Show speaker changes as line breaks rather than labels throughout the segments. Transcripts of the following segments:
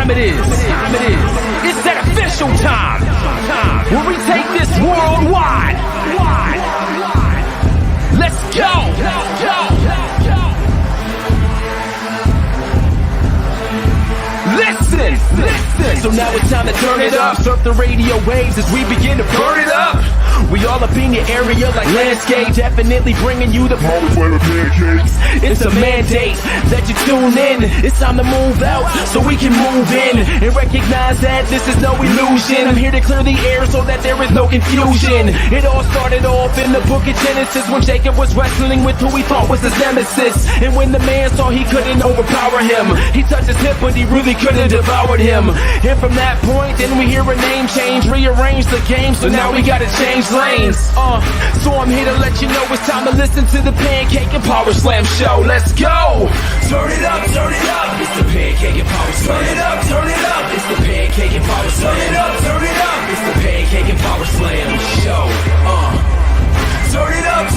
time it is. It's that official time. Where we take this worldwide. Let's go. Listen. So now it's time to turn it up. Surf the radio waves as we begin to burn it up. We all up in your area like landscape, definitely bringing you the Powerslam Pancakes. It's a mandate that you tune in. It's time to move out so we can move in and recognize that this is no illusion. I'm here to clear the air so that there is no confusion. It all started off in the book of Genesis when Jacob was wrestling with who he thought was his nemesis. And when the man saw he couldn't overpower him, he touched his hip but he really could have devoured him. And from that point, then we hear a name change, rearrange the game, so now we gotta change lanes. So I'm here to let you know it's time to listen to the Pancake and Powerslam Show. Let's go! Turn it up, it's the Pancake and Powerslam. Turn it up, it's the Pancake and Powerslam. Turn it up, it's the Pancake and Powerslam Show. Turn it up,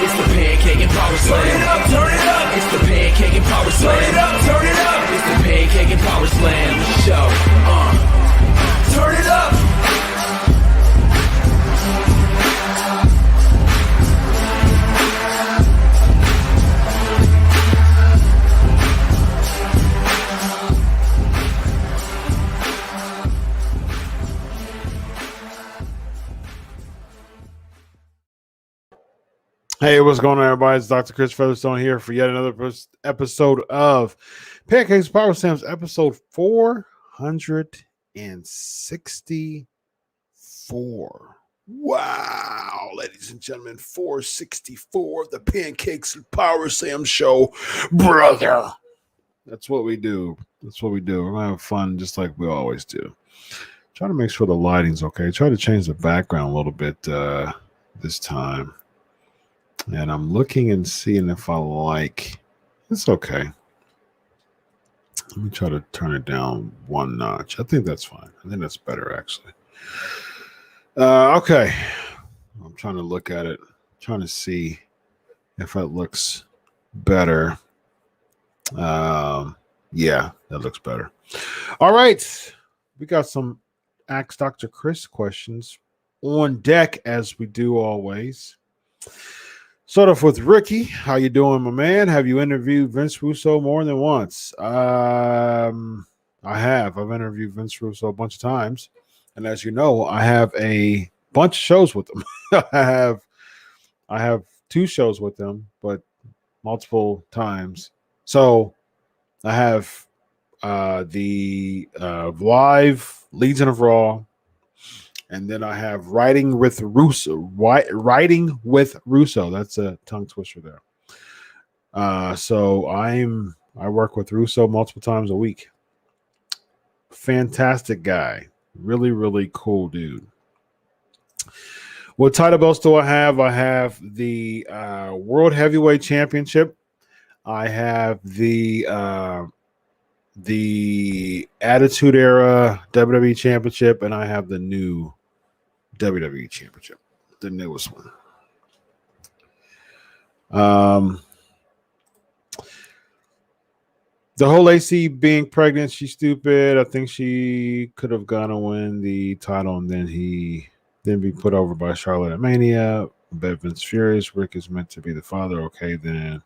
it's the Pancake and Powerslam. Turn it up, it's the Pancake and Powerslam. Turn it up, it's the Pancake and Powerslam Show. Turn it up.
Hey, what's going on, everybody? It's Dr. Chris Featherstone here for yet another episode of Pancakes and Powerslams, episode 464. Wow, ladies and gentlemen, 464 of the Pancakes and Powerslams Show, brother. That's what we do. We're going to have fun just like we always do. Try to make sure the lighting's okay. Try to change the background a little bit this time. And I'm looking and seeing if I like. It's okay. Let me try to turn it down one notch. I think that's fine. I think that's better, actually. Okay. I'm trying to look at it. Trying to see if it looks better. Yeah, that looks better. All right. We got some Ask Dr. Chris questions on deck, as we do always. Start off with Ricky. How you doing, my man? Have you interviewed Vince Russo more than once? I have. I've interviewed Vince Russo a bunch of times. And as you know, I have a bunch of shows with him. I have 2 shows with him, but multiple times. So I have the live Legion of Raw. And then I have Writing with Russo. That's a tongue twister there. So I work with Russo multiple times a week. Fantastic guy. Really, really cool dude. What title belts do I have? I have the World Heavyweight Championship. I have the Attitude Era WWE Championship, and I have the new WWE Championship, the newest one. The whole AC being pregnant, she's stupid. I think she could have gone to win the title and then be put over by Charlotte at Mania. Bet Vince furious. Rick is meant to be the father. Okay, then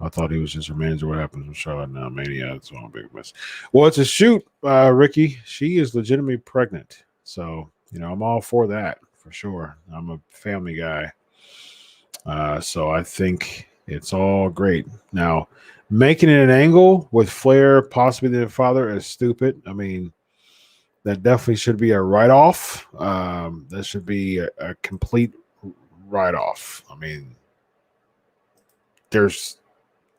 I thought he was just her manager. What happens with Charlotte now? Mania. That's one big mess. Well, it's a shoot, Ricky. She is legitimately pregnant. So, I'm all for that for sure. I'm a family guy. So I think it's all great. Now, making it an angle with Flair possibly the father is stupid. I mean, that definitely should be a write-off. That should be a complete write-off. I mean, there's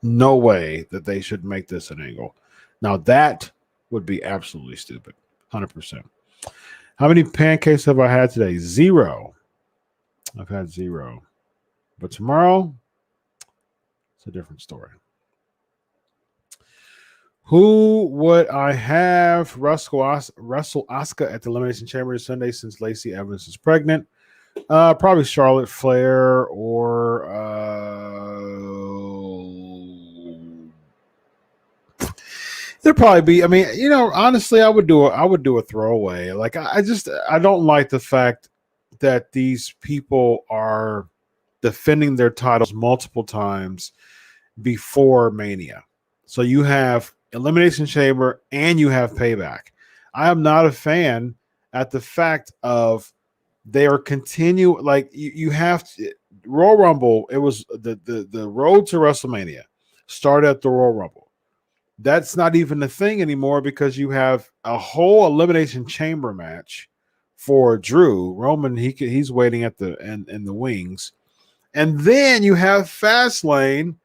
no way that they should make this an angle. Now, that would be absolutely stupid. 100%. How many pancakes have I had today? 0. I've had 0. But tomorrow, it's a different story. Who would I have wrestle Asuka at the Elimination Chamber Sunday since Lacey Evans is pregnant? Probably Charlotte Flair or There'd probably be. I mean, honestly, I would do a throwaway. Like I don't like the fact that these people are defending their titles multiple times before Mania. So you have Elimination Chamber and you have Payback. I am not a fan at the fact of they are continue like you have to, Royal Rumble. It was the road to WrestleMania started at the Royal Rumble. That's not even a thing anymore because you have a whole Elimination Chamber match for Drew. Roman, he's waiting at the in the wings. And then you have Fastlane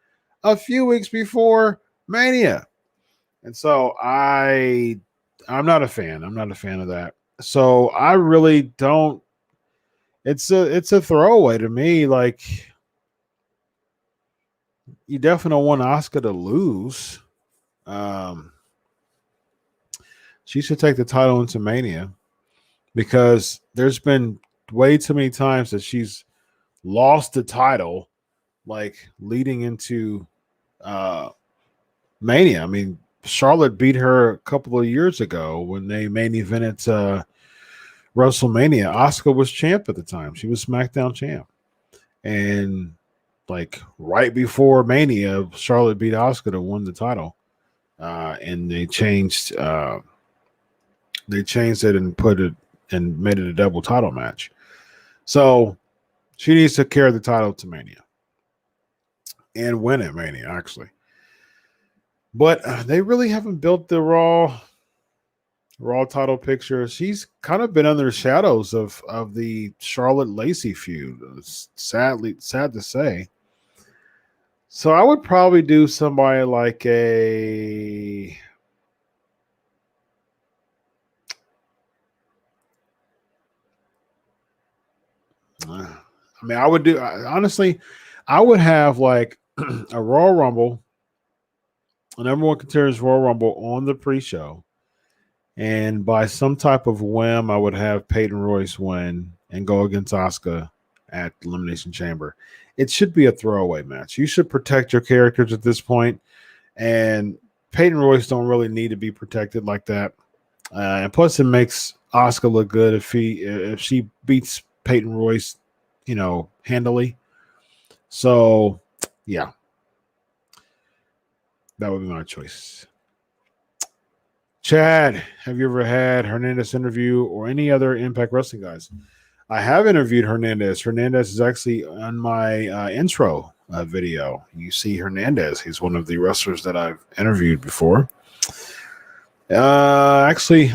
a few weeks before Mania. And so I'm not a fan. I'm not a fan of that. So I really don't. It's a throwaway to me. Like, you definitely don't want Asuka to lose. She should take the title into Mania because there's been way too many times that she's lost the title, like leading into Mania. I mean, Charlotte beat her a couple of years ago when they main evented WrestleMania. Asuka was champ at the time. She was SmackDown champ. And like right before Mania, Charlotte beat Asuka to win the title. And they changed it and put it and made it a double title match. So she needs to carry the title to Mania and win at Mania, actually. But they really haven't built the Raw title picture. She's kind of been under the shadows of the Charlotte Lacey feud. It's sad to say. So I would probably do somebody like a I mean, I would do honestly, I would have like a Royal Rumble, an everyone considers Royal Rumble on the pre-show. And by some type of whim, I would have Peyton Royce win and go against Asuka at Elimination Chamber. It should be a throwaway match. You should protect your characters at this point. And Peyton Royce don't really need to be protected like that. And plus, it makes Asuka look good if she beats Peyton Royce, handily. So, yeah, that would be my choice. Chad, have you ever had Hernandez interview or any other Impact Wrestling guys? I have interviewed Hernandez. Hernandez is actually on my intro video. You see Hernandez. He's one of the wrestlers that I've interviewed before. Actually,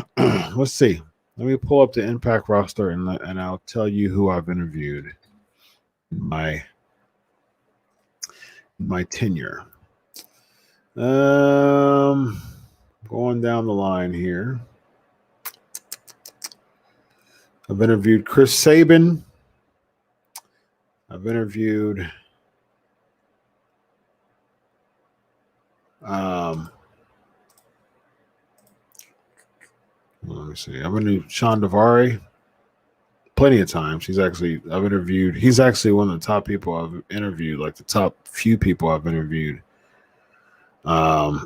let's see. Let me pull up the Impact roster and I'll tell you who I've interviewed in my tenure. Going down the line here. I've interviewed Chris Sabin. I've interviewed let me see. I've interviewed Sean Davari plenty of times. He's actually one of the top people I've interviewed, like the top few people I've interviewed. I've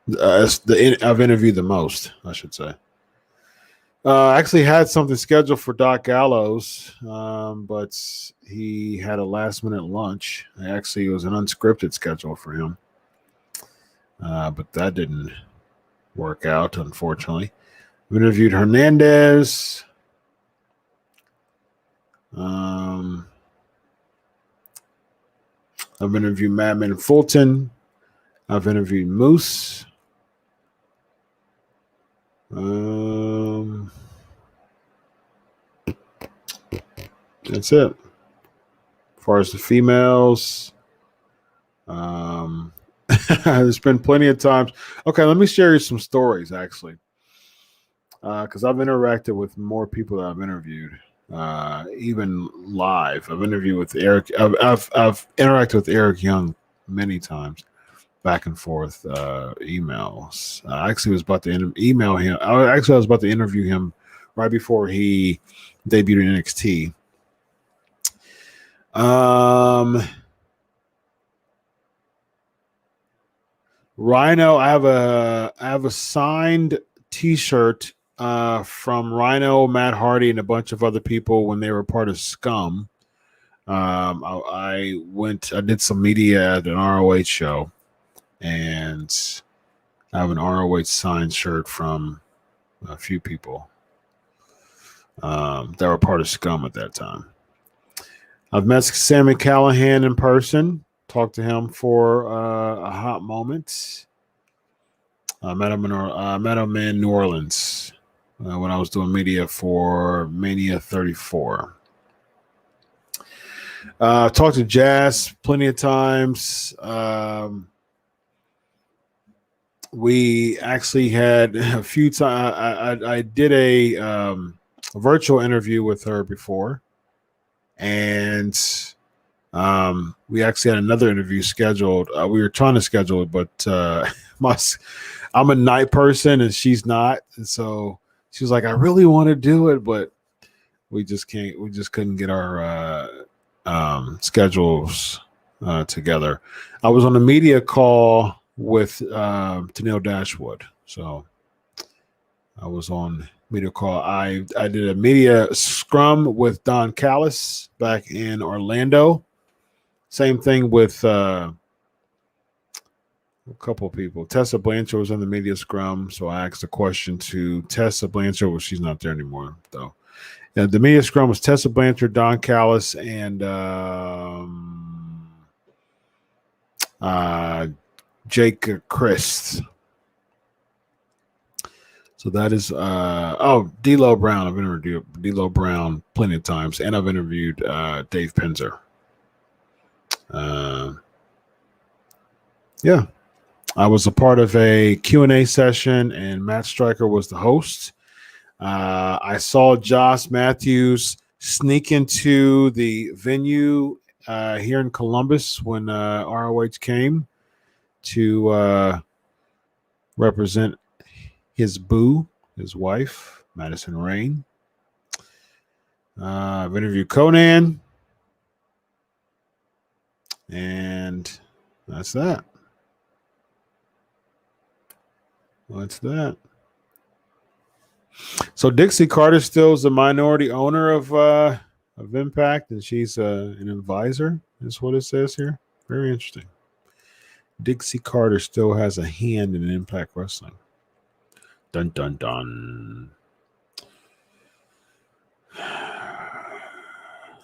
interviewed the most, I should say. I actually had something scheduled for Doc Gallows, but he had a last-minute lunch. Actually, it was an unscripted schedule for him, but that didn't work out, unfortunately. We interviewed Hernandez. I've interviewed Madman Fulton. I've interviewed Moose. That's it. As far as the females, there's been plenty of times. Okay, let me share you some stories, actually, because I've interacted with more people that I've interviewed, even live. I've interviewed with Eric. I've interacted with Eric Young many times, back and forth emails. I actually was about to email him. I was about to interview him right before he debuted in NXT. Rhino, I have a signed T-shirt from Rhino, Matt Hardy, and a bunch of other people when they were part of Scum. I did some media at an ROH show, and I have an ROH signed shirt from a few people that were part of Scum at that time. I've met Sammy Callahan in person. Talked to him for a hot moment. I met him in New Orleans when I was doing media for Mania 34. Talked to Jazz plenty of times. We actually had a few times. I did a virtual interview with her before, and we actually had another interview scheduled. We were trying to schedule it, but I'm a night person and she's not. And so she was like, I really want to do it, but we just couldn't get our schedules together. I was on a media call with Tennille Dashwood. So I was on media call. I did a media scrum with Don Callis back in Orlando. Same thing with a couple of people. Tessa Blanchard was in the media scrum, so I asked a question to Tessa Blanchard. Well, she's not there anymore, though. The media scrum was Tessa Blanchard, Don Callis, and Jake Christ. So that is D'Lo Brown. I've interviewed D'Lo Brown plenty of times, and I've interviewed Dave Penzer. Yeah, I was a part of a Q&A session, and Matt Stryker was the host. I saw Josh Matthews sneak into the venue here in Columbus when ROH came to represent his boo, his wife, Madison Rain. I've interviewed Conan. And that's that. So Dixie Carter still is the minority owner of Impact, and she's an advisor. Is what it says here. Very interesting. Dixie Carter still has a hand in Impact Wrestling. Dun dun dun.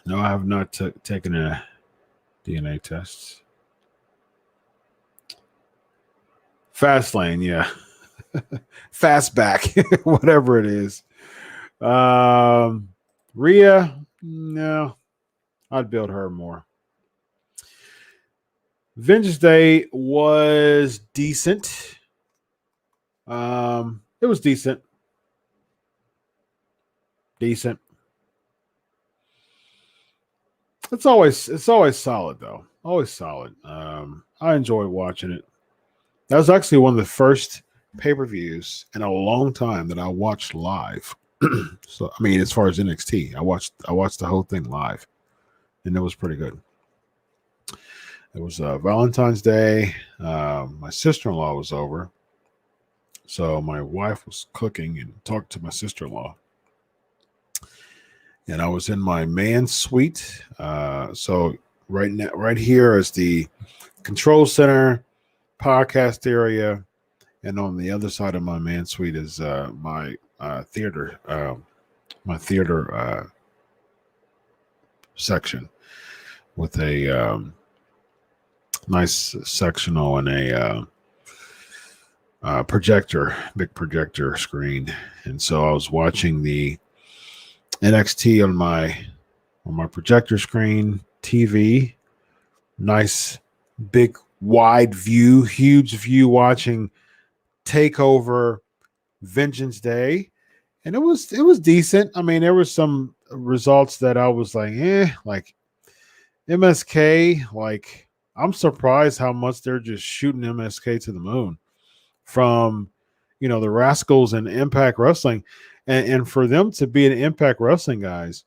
No, I have not taken a DNA tests. Fastlane, yeah. Fastback, whatever it is. Rhea, no. I'd build her more. Vengeance Day was decent. It was decent. Decent. It's always solid though. Always solid. I enjoyed watching it. That was actually one of the first pay-per-views in a long time that I watched live. So I mean, as far as NXT, I watched the whole thing live, and it was pretty good. It was Valentine's Day. My sister-in-law was over, so my wife was cooking and talked to my sister-in-law. And I was in my man suite. So right here is the control center, podcast area, and on the other side of my man suite is my theater, section with a nice sectional and a big projector screen. And so I was watching the NXT on my projector screen TV. Nice big wide view, huge view, watching TakeOver Vengeance Day, and it was decent. I mean, there were some results that I was like MSK. Like, I'm surprised how much they're just shooting MSK to the moon from the Rascals and Impact Wrestling. And for them to be an Impact Wrestling guys,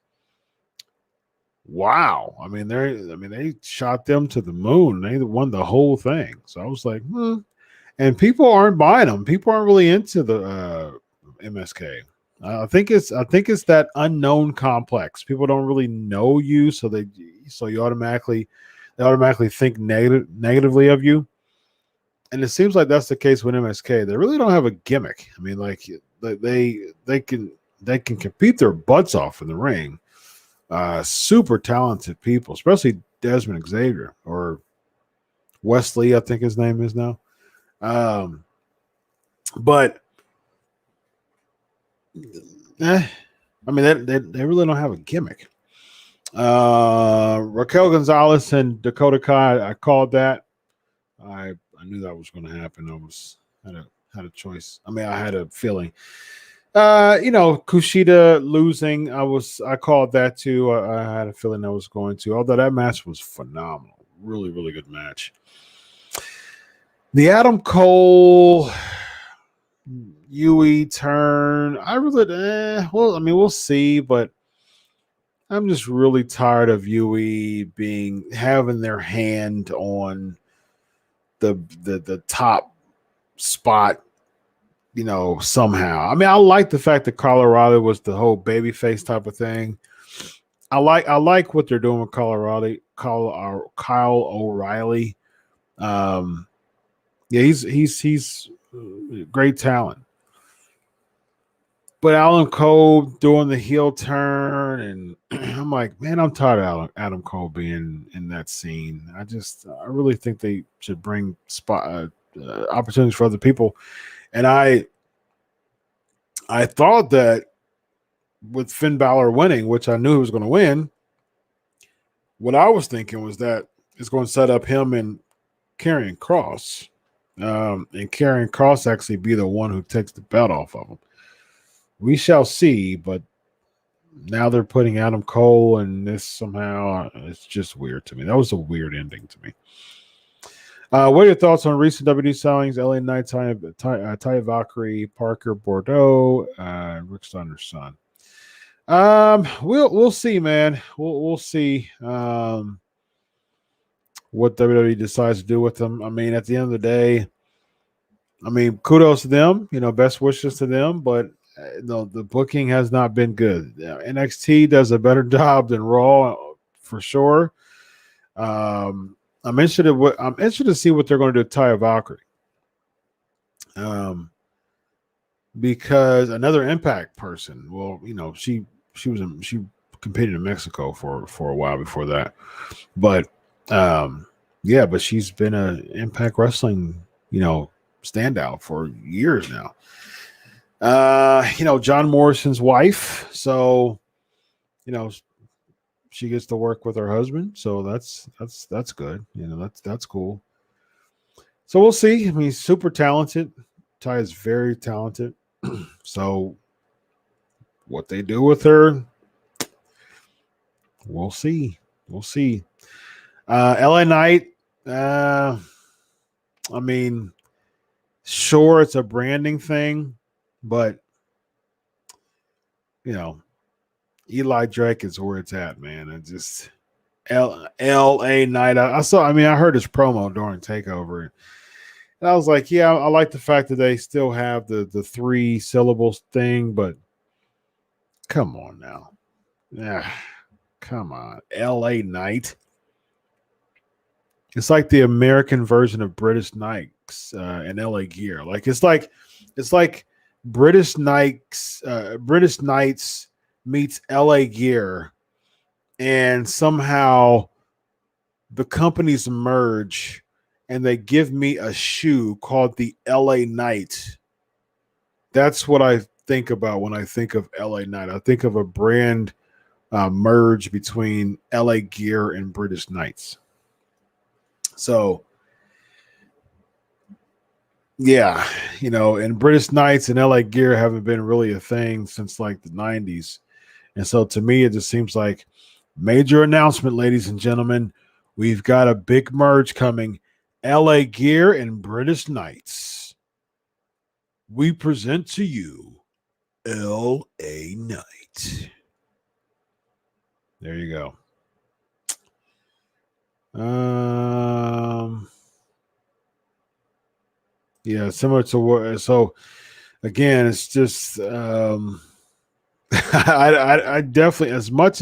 wow! I mean, they shot them to the moon. They won the whole thing. So I was like, and people aren't buying them. People aren't really into the MSK. I think it's that unknown complex. People don't really know you, so you automatically think negatively of you. And it seems like that's the case with MSK. They really don't have a gimmick. I mean, like they can compete their butts off in the ring. Super talented people, especially Desmond Xavier or Wesley, I think his name is now. But I mean, they really don't have a gimmick. Raquel Gonzalez and Dakota Kai, I called that. I knew that was going to happen. Had a choice. I mean, I had a feeling. Kushida losing. I called that too. I had a feeling that was going to. Although that match was phenomenal, really, really good match. The Adam Cole UE turn. I really, well, I mean, we'll see, but I'm just really tired of UE having their hand on the top spot, somehow. I mean, I like the fact that Kyle O'Reilly was the whole babyface type of thing. I like what they're doing with Kyle O'Reilly. Yeah, he's great talent. But Adam Cole doing the heel turn, and I'm like, man, I'm tired of Adam Cole being in that scene. I really think they should bring opportunities for other people. And I thought that with Finn Balor winning, which I knew he was going to win, what I was thinking was that it's going to set up him and Karrion Kross, and Karrion Kross actually be the one who takes the belt off of him. We shall see, but now they're putting Adam Cole, and this somehow it's just weird to me. That was a weird ending to me. What are your thoughts on recent WWE signings? LA Knight, Taya Valkyrie, Parker Bordeaux, Rick Stunner's son. We'll see, man. We'll see what WWE decides to do with them. I mean, at the end of the day, I mean, kudos to them. Best wishes to them, but the booking has not been good. NXT does a better job than Raw for sure. I'm interested to see what they're going to do with Taya Valkyrie. Because another Impact person. Well, she competed in Mexico for a while before that, but but she's been an Impact Wrestling standout for years now. John Morrison's wife, so she gets to work with her husband, so that's good. That's cool. So we'll see. I mean, super talented. Ty is very talented. So what they do with her, we'll see. LA Knight, I mean, sure, it's a branding thing, but Eli Drake is where it's at, man. It just LA Knight. I heard his promo during Takeover, and I was like, yeah, I like the fact that they still have the 3 syllables thing, but come on now. Yeah, come on. LA Knight. It's like the American version of British Knights and LA Gear. It's like British Knights meets LA Gear, and somehow the companies merge and they give me a shoe called the LA Knight. That's what I think about when I think of LA Knight. I think of a brand merge between LA Gear and British Knights. So, yeah, and British Knights and LA Gear haven't been really a thing since like the 90s. And so to me, it just seems like major announcement, ladies and gentlemen. We've got a big merge coming. LA Gear and British Knights. We present to you LA Knight. There you go. Yeah, similar to what. So again, it's just I definitely as much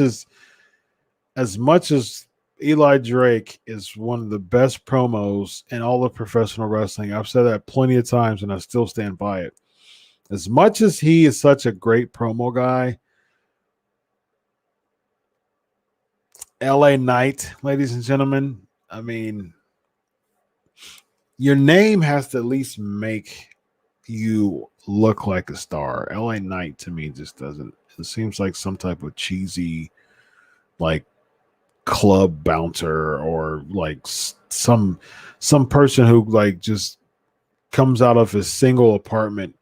as Eli Drake is one of the best promos in all of professional wrestling. I've said that plenty of times, and I still stand by it. As much as he is such a great promo guy, LA Knight, ladies and gentlemen, I mean, your name has to at least make you look like a star. LA Knight to me just doesn't. It seems like some type of cheesy, like club bouncer or like some person who like just comes out of his single apartment,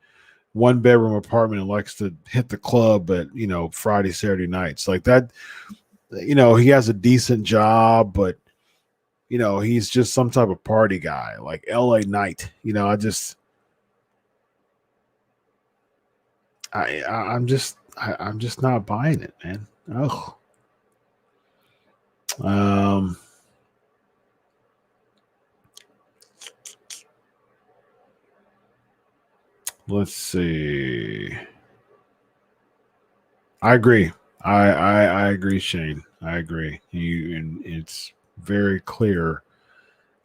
one bedroom apartment, and likes to hit the club at Friday, Saturday nights like that. He has a decent job, but he's just some type of party guy like LA Knight. I'm just not buying it, man. Oh. Let's see. I agree. I agree, Shane. I agree. And it's very clear.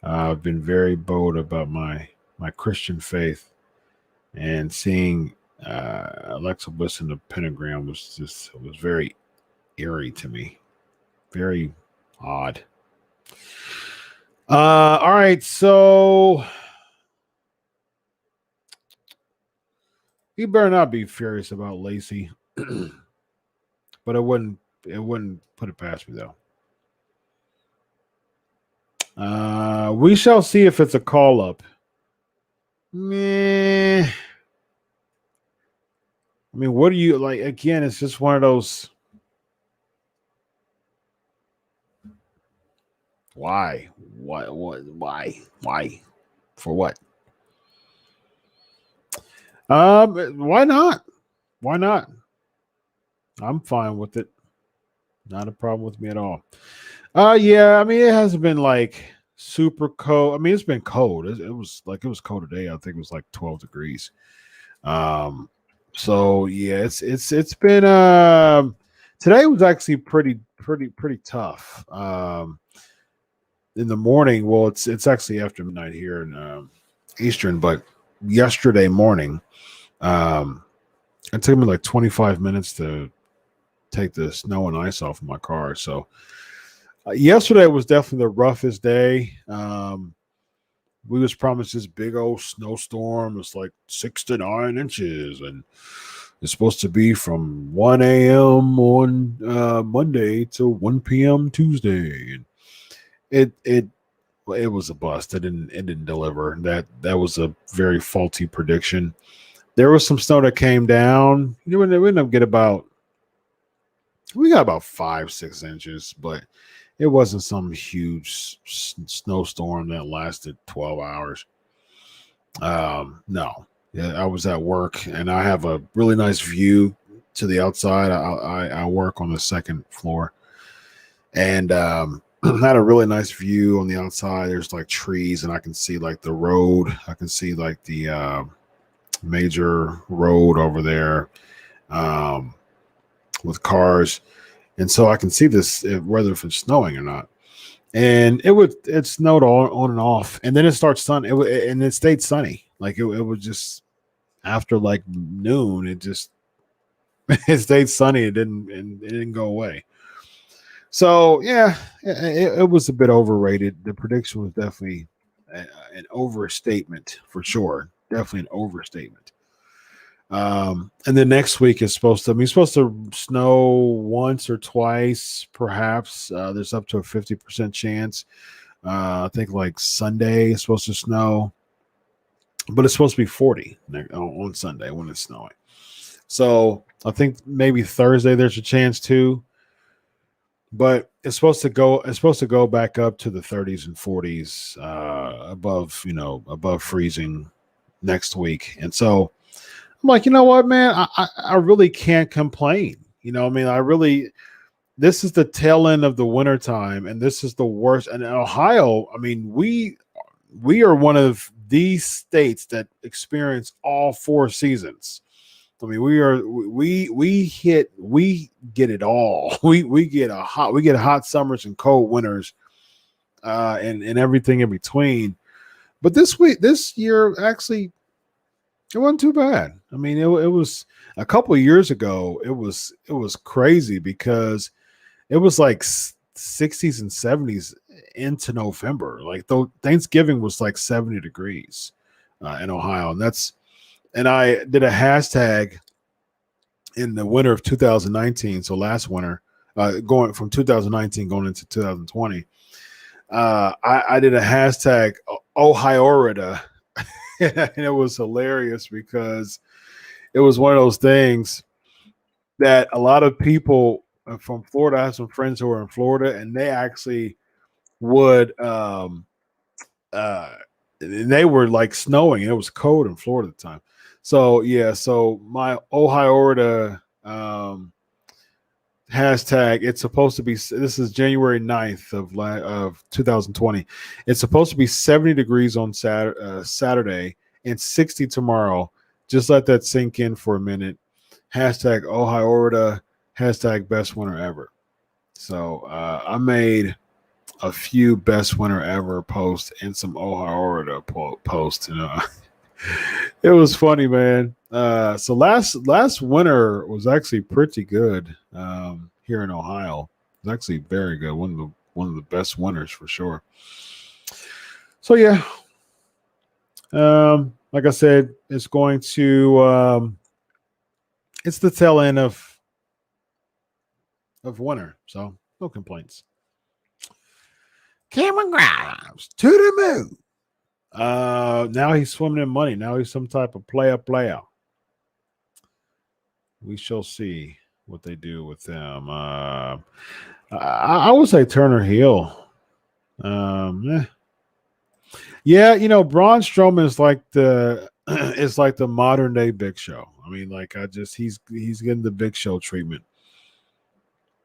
I've been very bold about my Christian faith, and seeing Alexa Bliss in the pentagram was very eerie to me. Very odd. All right, so you better not be furious about Lacey. But it wouldn't put it past me though. We shall see if it's a call up. Meh. I mean, what do you like? Again, it's just one of those. Why? Why? For what? Why not? Why not? I'm fine with it. Not a problem with me at all. Yeah, I mean, it hasn't been like super cold. I mean, it's been cold. It was cold today. I think it was like 12 degrees. So yeah, it's been today was actually pretty tough. In the morning, well, it's actually after midnight here in Eastern, but yesterday morning, it took me like 25 minutes to take the snow and ice off of my car. So yesterday was definitely the roughest day. We was promised this big old snowstorm. It's like 6 to 9 inches, and it's supposed to be from 1 a.m. on Monday to 1 p.m. Tuesday. And it was a bust. It didn't deliver. That was a very faulty prediction. There was some snow that came down. We ended up we got about 5-6 inches, but it wasn't some huge snowstorm that lasted 12 hours. No. Yeah, I was at work, and I have a really nice view to the outside. I work on the second floor, and I had a really nice view on the outside. There's like trees, and I can see like the road. I can see like the major road over there with cars, and so I can see this whether if it's snowing or not. And it snowed on and off, and then it starts sun. And it stayed sunny. Like it was just after like noon. It just it stayed sunny. It didn't go away. So yeah, it was a bit overrated. The prediction was definitely an overstatement for sure. Definitely an overstatement. And then next week is supposed to snow once or twice, perhaps. There's up to a 50% chance. I think like Sunday is supposed to snow, but it's supposed to be 40 on Sunday when it's snowing. So I think maybe Thursday there's a chance too, but it's supposed to go back up to the 30s and 40s, above freezing next week. And so I'm like, you know what, man, I really can't complain. This is the tail end of the wintertime, and this is the worst. And in Ohio, I mean, we are one of these states that experience all 4 seasons. I mean, we get it all. We get hot summers and cold winters, and everything in between. But this year, actually, it wasn't too bad. I mean, it was a couple of years ago. It was crazy because it was like 60s and 70s into November. Like though Thanksgiving was like 70 degrees in Ohio, and I did a hashtag in the winter of 2019. So last winter, going from 2019 going into 2020, I did a hashtag Ohio-rida. And it was hilarious because it was one of those things that a lot of people from Florida, I have some friends who are in Florida, and they actually would and they were like snowing, and it was cold in Florida at the time. So yeah, so my Ohio-rida hashtag, it's supposed to be, this is January 9th of 2020. It's supposed to be 70 degrees on Saturday and 60 tomorrow. Just let that sink in for a minute. Hashtag Ohio-rida, hashtag best winter ever. So I made a few best winter ever posts and some Ohio-rida posts. It was funny, man. So last winter was actually pretty good here in Ohio. It was actually very good. One of the best winters for sure. So yeah, like I said, it's going to it's the tail end of winter, so no complaints. Cameron Grimes to the moon. Now he's swimming in money. Now he's some type of player. We shall see what they do with them. I would say Turner Hill. Yeah, Braun Strowman is like the modern day Big Show. I mean, like he's getting the Big Show treatment.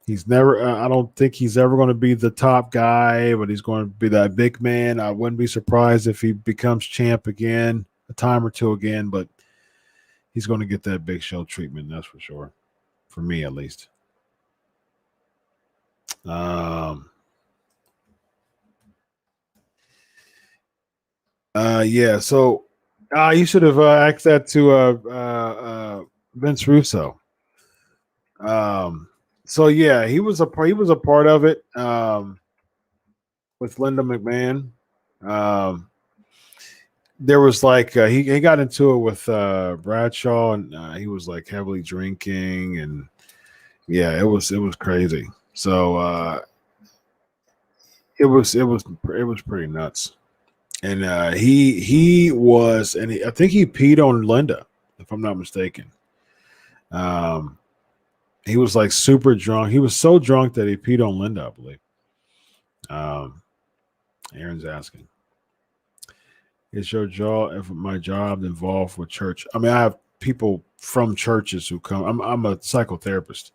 He's never. I don't think he's ever going to be the top guy, but he's going to be that big man. I wouldn't be surprised if he becomes champ again, a time or two again, but he's going to get that Big Show treatment. That's for sure, for me at least. Yeah. So, you should have asked that to Vince Russo. So yeah, he was a part of it with Linda McMahon. There was like he got into it with Bradshaw, and he was like heavily drinking, and yeah, it was crazy. So it was pretty nuts, and he was, and I think he peed on Linda, if I'm not mistaken. He was like super drunk. He was so drunk that he peed on Linda, I believe. Aaron's asking, is my job involved with church? I mean, I have people from churches who come. I'm a psychotherapist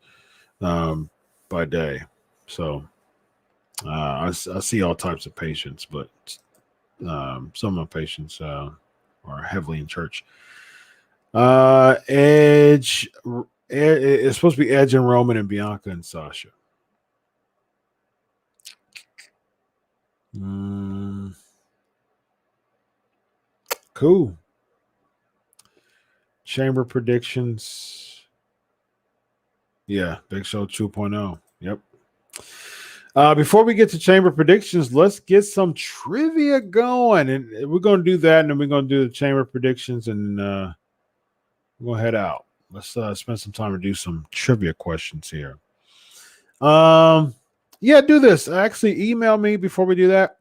by day. So I see all types of patients, but some of my patients are heavily in church. Edge. It's supposed to be Edge and Roman and Bianca and Sasha. Cool. Chamber predictions. Yeah, Big Show 2.0. Yep. Before we get to chamber predictions, let's get some trivia going. And we're going to do that, and then we're going to do the chamber predictions, and we're going to head out. Let's spend some time to do some trivia questions here. Yeah, do this. Actually, email me before we do that.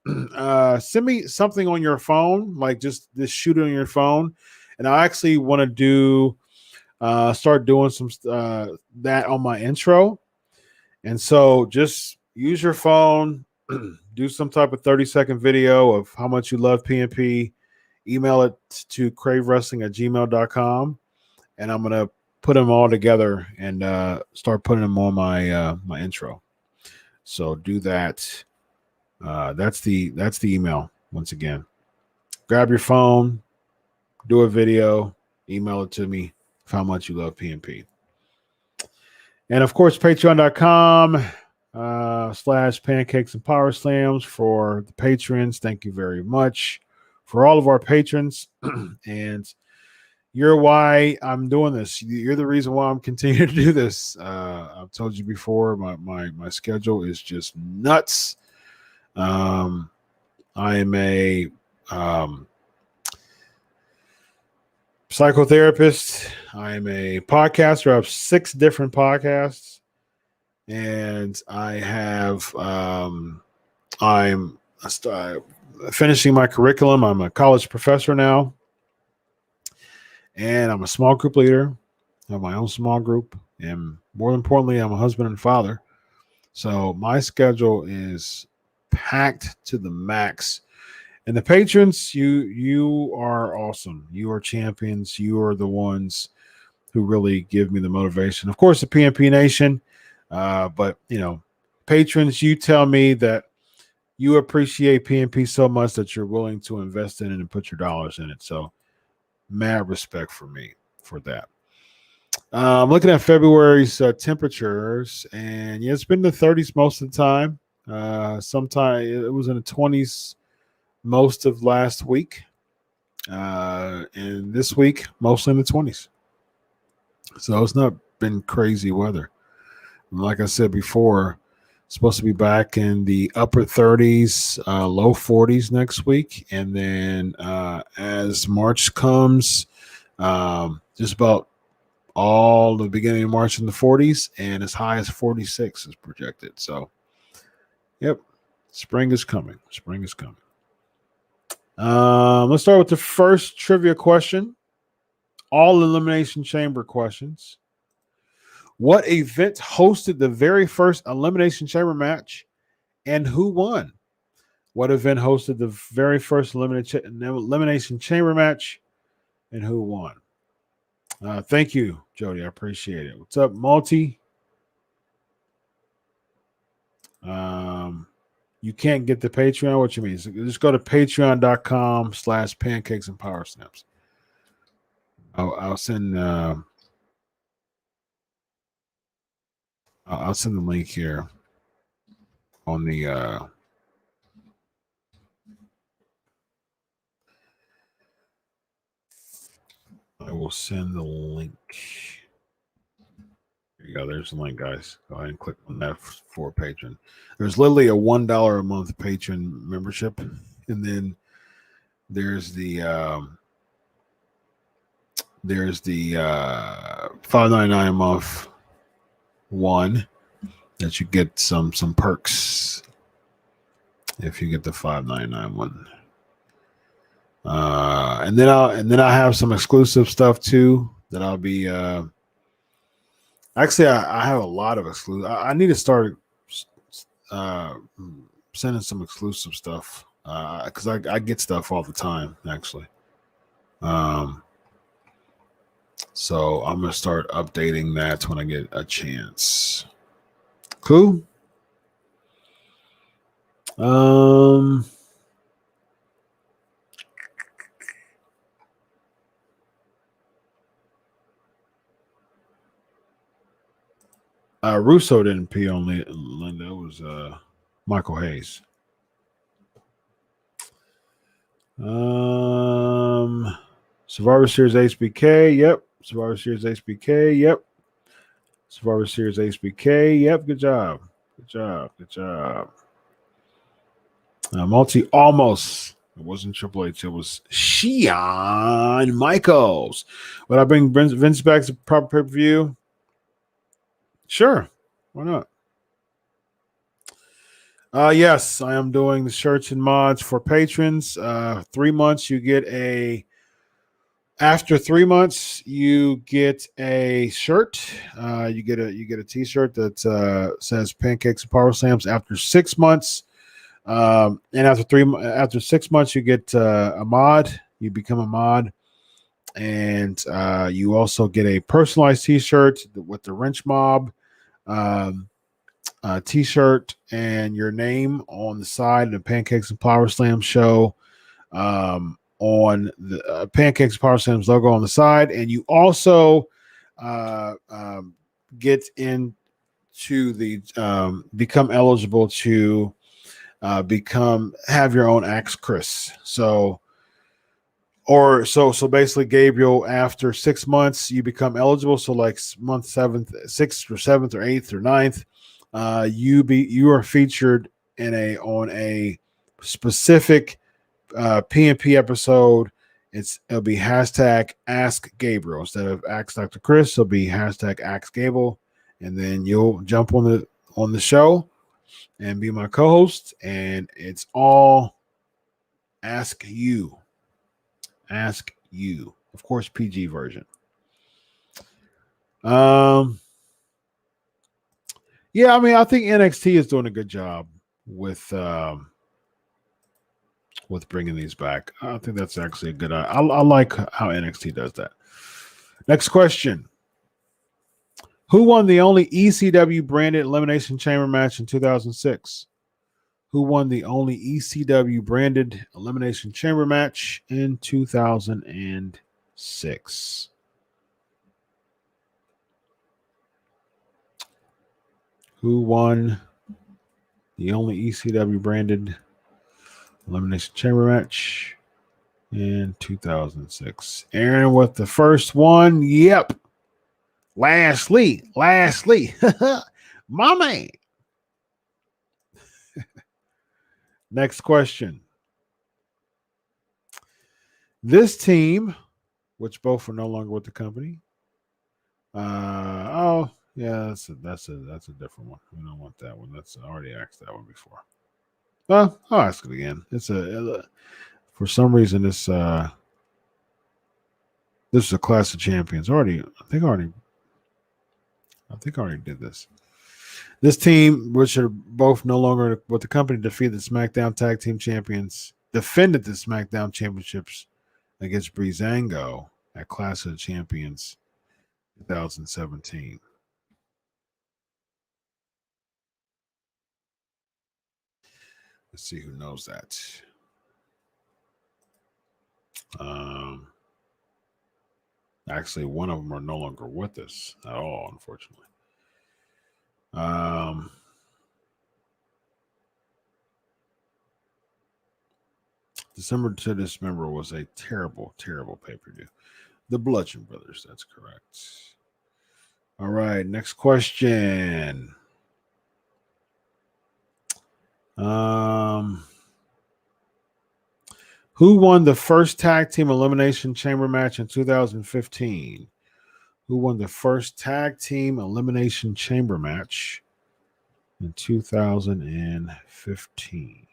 Send me something on your phone, like just shoot it on your phone. And I actually want to start doing some that on my intro. And so just use your phone, do some type of 30-second video of how much you love PNP. Email it to cravewrestling@gmail.com. And I'm going to put them all together and start putting them on my intro. So do that. That's the email once again. grab your phone, do a video, email it to me of how much you love PNP. And of course, patreon.com / Pancakes and Powerslams for the patrons. Thank you very much for all of our patrons. And you're why I'm doing this. You're the reason why I'm continuing to do this. I've told you before, my schedule is just nuts. I am a psychotherapist. I am a podcaster. I have 6 different podcasts, and I have I'm finishing my curriculum. I'm a college professor now, and I'm a small group leader. I have my own small group, and more importantly, I'm a husband and father. So my schedule is packed to the max. And the patrons, you are awesome. You are champions. You are the ones who really give me the motivation. Of course, the PNP Nation, but patrons, you tell me that you appreciate PNP so much that you're willing to invest in it and put your dollars in it. So, mad respect for me for that. I'm looking at February's temperatures, and it's been in the 30s most of the time. Sometime it was in the 20s most of last week, and this week mostly in the 20s. So it's not been crazy weather. Like I said before, it's supposed to be back in the upper 30s, low 40s next week, and then as March comes, just about all the beginning of March in the 40s, and as high as 46 is projected. So, yep, spring is coming. Spring is coming. Let's start with the first trivia question. All Elimination Chamber questions. What event hosted the very first Elimination Chamber match, and who won? What event hosted the very first Elimination Chamber match, and who won? Thank you, Jody. I appreciate it. What's up, Multi? You can't get the Patreon. What you mean? So just go to patreon.com / Pancakes and Powerslams. I'll send I'll send the link here on the I will send the link. There you go. There's the link, guys. Go ahead and click on that for a patron. There's literally a $1 a month patron membership, and then there's the $5.99 a month one that you get some perks if you get the $5.99 one. And then I have some exclusive stuff too that I'll be actually I have a lot of exclusive. I need to start sending some exclusive stuff because I get stuff all the time actually. So I'm gonna start updating that when I get a chance. Cool. Russo didn't pee on Linda. It was Michael Hayes. Survivor Series HBK. Yep. Survivor Series HBK. Yep. Survivor Series HBK. Yep. Good job. Good job. Good job. Multi almost. It wasn't Triple H. It was Shawn Michaels. Would I bring Vince back to proper pay-per-view? Sure. Why not? Yes, I am doing the shirts and mods for patrons. 3 months, you get after 3 months, you get a shirt. You get a t-shirt that says Pancakes and Powerslams. After 6 months, and after 6 months, you get a mod. You become a mod, and you also get a personalized t-shirt with the Wrench Mob t-shirt and your name on the side of the Pancakes and Powerslams Show. on the Pancakes and Powerslams logo on the side, and you also get into the become eligible to have your own Ask Chris. So basically, Gabriel, after 6 months, you become eligible. So like month 7th, 6th or 7th or 8th or 9th, you are featured on a specific PNP episode. It'll be hashtag Ask Gabriel instead of Ask Dr. Chris. It'll be hashtag Ask Gabriel, and then you'll jump on the show and be my co-host, and it's all Ask You. Ask You, of course, PG version. Yeah, I mean, I think NXT is doing a good job with bringing these back. I think that's actually a good. I like how NXT does that. Next question: who won the only ECW branded Elimination Chamber match in 2006? Who won the only ECW branded Elimination Chamber match in 2006? Who won the only ECW branded Elimination Chamber match in 2006? Aaron with the first one. Yep. Lastly. My man. Next question. This team, which both are no longer with the company. Yeah, that's a different one. We don't want that one. I already asked that one before. Well, I'll ask it again. For some reason this is a Clash of Champions. I think I already did this. This team, which are both no longer with the company, defeated the SmackDown Tag Team Champions, defended the SmackDown Championships against Breezango at Clash of Champions 2017. Let's see who knows that. Actually, one of them are no longer with us at all, unfortunately. December to Dismember was a terrible, terrible pay-per-view. The Bludgeon Brothers, that's correct. All right, next question. Who won the first tag team elimination chamber match in 2015? Who won the first tag team elimination chamber match in 2015?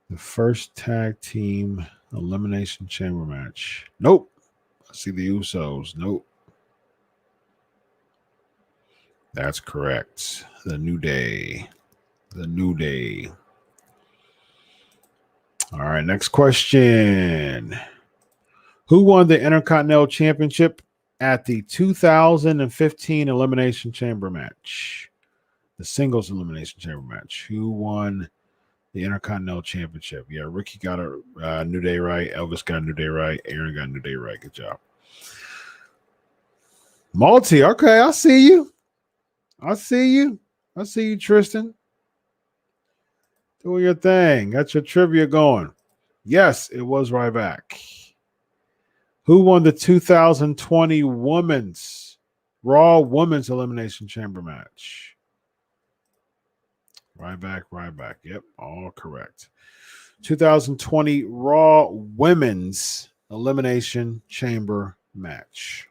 The first tag team elimination chamber match. Nope. I see the Usos. Nope. That's correct. The New Day. The New Day. All right, next question. Who won the Intercontinental Championship at the 2015 Elimination Chamber match? The singles elimination chamber match. Who won the Intercontinental Championship? Yeah, Ricky got a New Day right. Elvis got a New Day right. Aaron got a New Day right. Good job. Multi, okay, I see you. I see you, Tristan. Do your thing. Got your trivia going. Yes, it was Ryback. Who won the 2020 Raw Women's Elimination Chamber match? Ryback. Yep, all correct. 2020 Raw Women's Elimination Chamber match.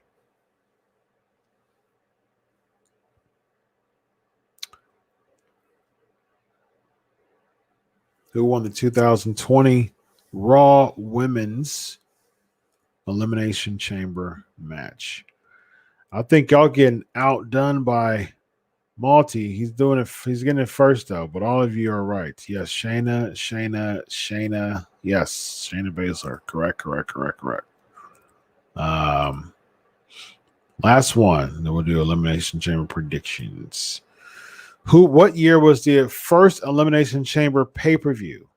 Who won the 2020 Raw Women's Elimination Chamber match? I think y'all getting outdone by Malty. He's doing it. He's getting it first though. But all of you are right. Yes, Shayna. Yes, Shayna Baszler. Correct. Last one. Then we'll do Elimination Chamber predictions. What year was the first Elimination Chamber pay-per-view?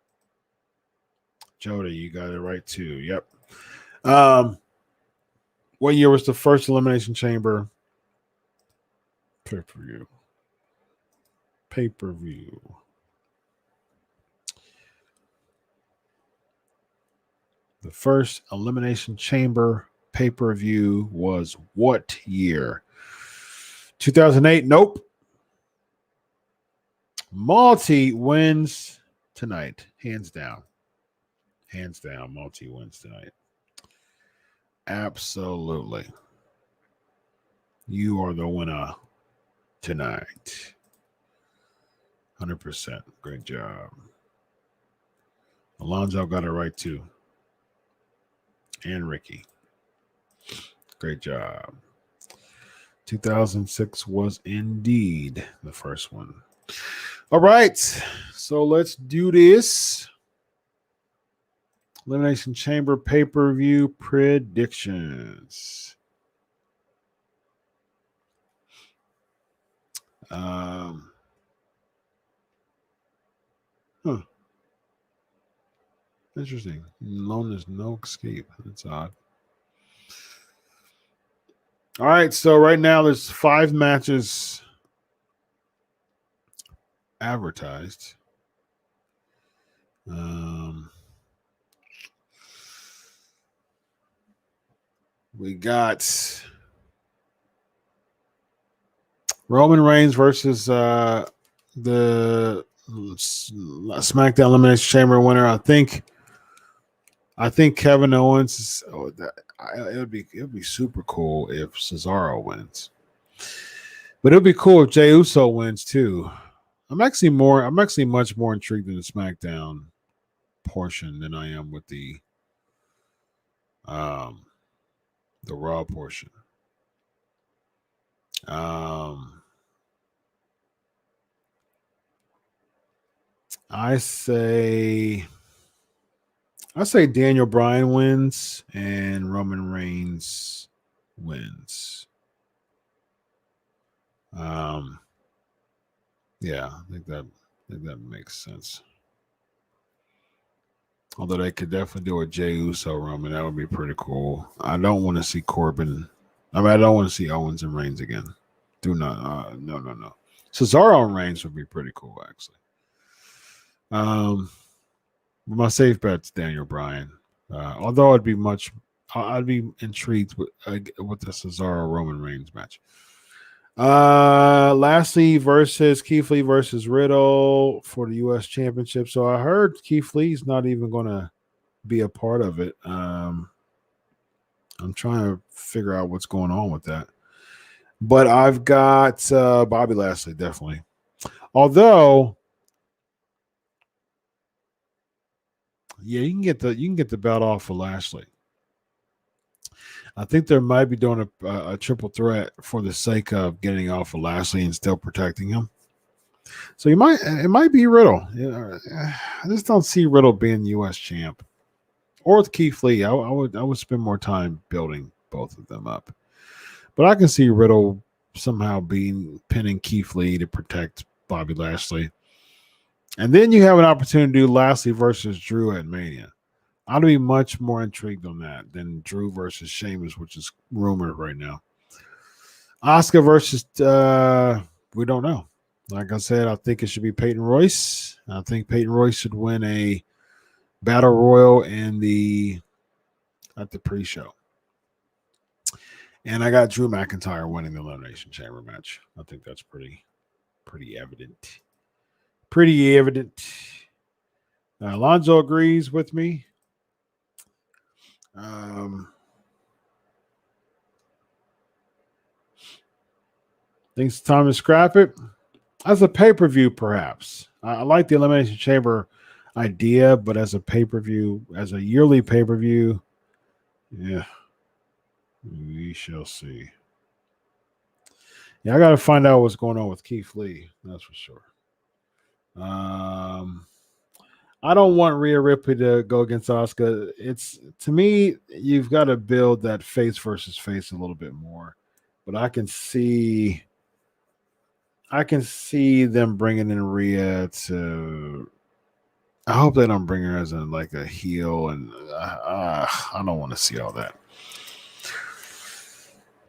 Jody, you got it right too. Yep. What year was the first Elimination Chamber pay-per-view? Pay-per-view. The first Elimination Chamber pay-per-view was what year? 2008? Nope. Malty wins tonight. Hands down. Hands down. Malty wins tonight. Absolutely. You are the winner tonight. 100%. Great job. Alonzo got it right too. And Ricky. Great job. 2006 was indeed the first one. All right. So let's do this. Elimination Chamber pay-per-view predictions. Interesting. Known as no escape. That's odd. All right. So right now there's 5 matches advertised. We got Roman Reigns versus the SmackDown Elimination Chamber winner. I think Kevin Owens. It would be super cool if Cesaro wins, but it would be cool if Jey Uso wins too. I'm actually much more intrigued in the SmackDown portion than I am with the Raw portion. I say Daniel Bryan wins and Roman Reigns wins. Yeah, I think that makes sense. Although they could definitely do a Jey Uso Roman, that would be pretty cool. I don't want to see Corbin. I don't want to see Owens and Reigns again. Do not. No. Cesaro and Reigns would be pretty cool, actually. My safe bet's Daniel Bryan. Although I'd be intrigued with the Cesaro Roman Reigns match. Lashley versus Keith Lee versus Riddle for the U.S. Championship. So I heard Keith Lee's not even going to be a part of it. I'm trying to figure out what's going on with that. But I've got Bobby Lashley, definitely. Although, yeah, you can get the belt off of Lashley. I think they might be doing a triple threat for the sake of getting off of Lashley and still protecting him. So it might be Riddle. I just don't see Riddle being U.S. champ, or with Keith Lee. I would spend more time building both of them up, but I can see Riddle somehow pinning Keith Lee to protect Bobby Lashley, and then you have an opportunity to do Lashley versus Drew at Mania. I'd be much more intrigued on that than Drew versus Sheamus, which is rumored right now. Asuka versus we don't know. Like I said, I think it should be Peyton Royce. I think Peyton Royce should win a battle royal at the pre-show. And I got Drew McIntyre winning the Elimination Chamber match. I think that's pretty evident. Pretty evident. Alonzo agrees with me. Think it's time to scrap it as a pay-per-view, perhaps. I like the Elimination Chamber idea, but as a pay-per-view, as a yearly pay-per-view, yeah, we shall see. Yeah, I got to find out what's going on with Keith Lee. That's for sure. I don't want Rhea Ripley to go against Asuka. To me, you've got to build that face versus face a little bit more. But I can see them bringing in Rhea to I hope they don't bring her as in like a heel, and I don't want to see all that.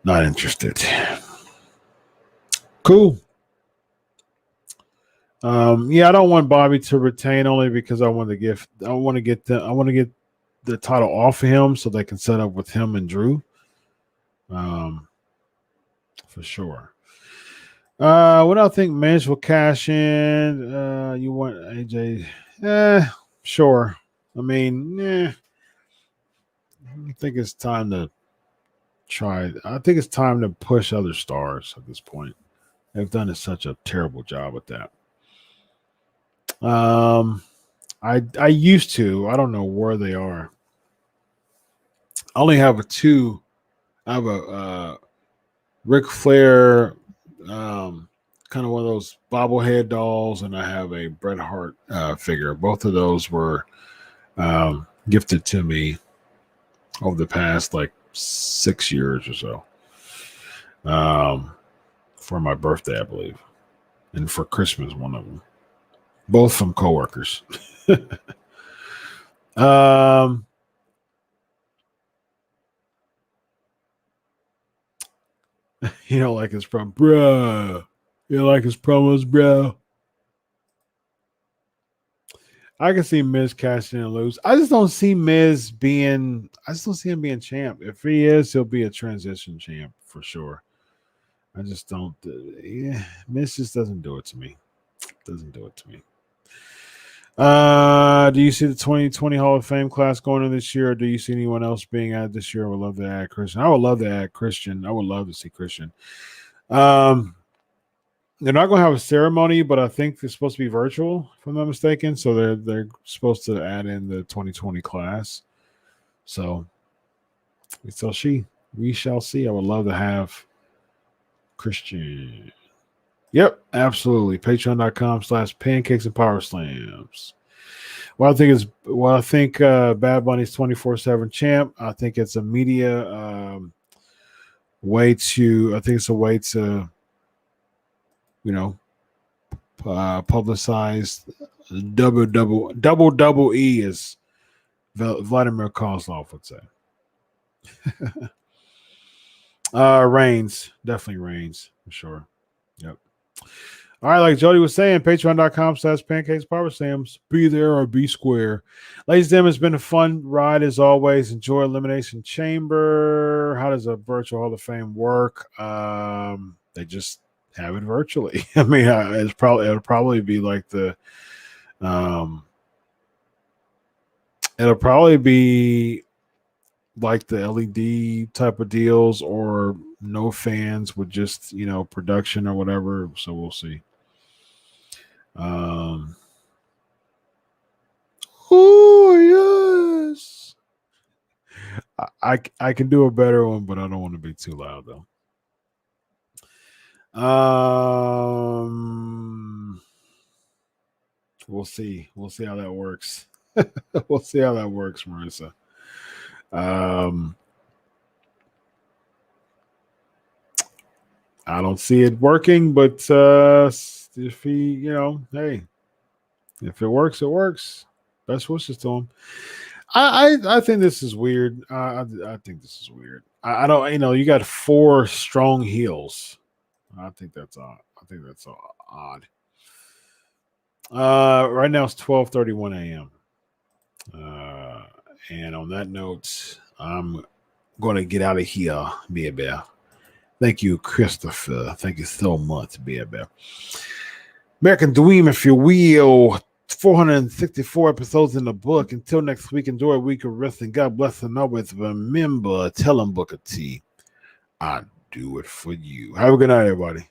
Not interested. Cool. Yeah, I don't want Bobby to retain only because I want to get the title off of him so they can set up with him and Drew. For sure. What I think Miz will cash in. You want AJ? Sure. I mean, I think it's time to try. I think it's time to push other stars at this point. They've done such a terrible job with that. I used to. I don't know where they are. I only have two. I have a Ric Flair, kind of one of those bobblehead dolls, and I have a Bret Hart figure. Both of those were gifted to me over the past like 6 years or so. For my birthday, I believe, and for Christmas, one of them. Both from coworkers. You don't like his promo, bro. You don't like his promos, bro. I can see Miz cashing in and lose. I just don't see Miz being. I just don't see him being champ. If he is, he'll be a transition champ for sure. I just don't. Miz just doesn't do it to me. Doesn't do it to me. Do you see the 2020 Hall of Fame class going in this year, or do you see anyone else being added this year? I would love to add Christian. I would love to add Christian. I would love to see Christian. They're not going to have a ceremony, but I think it's supposed to be virtual, if I'm not mistaken. So they're supposed to add in the 2020 class. So we shall see. I would love to have Christian. Yep, absolutely. Patreon.com/Pancakes and Powerslams. Well, I think Bad Bunny's 24/7 champ. I think it's a media way to. I think it's a way to, publicize double E, as Vladimir Kozlov would say. Reigns, definitely Reigns for sure. Yep. All right, like Jody was saying, patreon.com/Pancakes Powerslams. Be there or be square. Ladies and gentlemen, it's been a fun ride as always. Enjoy Elimination Chamber. How does a virtual Hall of Fame work? They just have it virtually. I mean, it'll probably be like the it'll probably be like the LED type of deals, or no fans with just production or whatever. So we'll see. Oh yes, I can do a better one, but I don't want to be too loud though. We'll see how that works. We'll see how that works, Marissa. I don't see it working, but if he, hey, if it works, it works. Best wishes to him. I think this is weird. I think this is weird. I don't, you got 4 strong heels. I think that's odd. Odd. Right now it's 12:31 a.m. And on that note, I'm going to get out of here, baby. Thank you, Christopher. Thank you so much, baby. American Dream, if you will. 464 episodes in the book. Until next week, enjoy a week of wrestling. God bless, and always remember, tell them Booker T, I do it for you. Have a good night, everybody.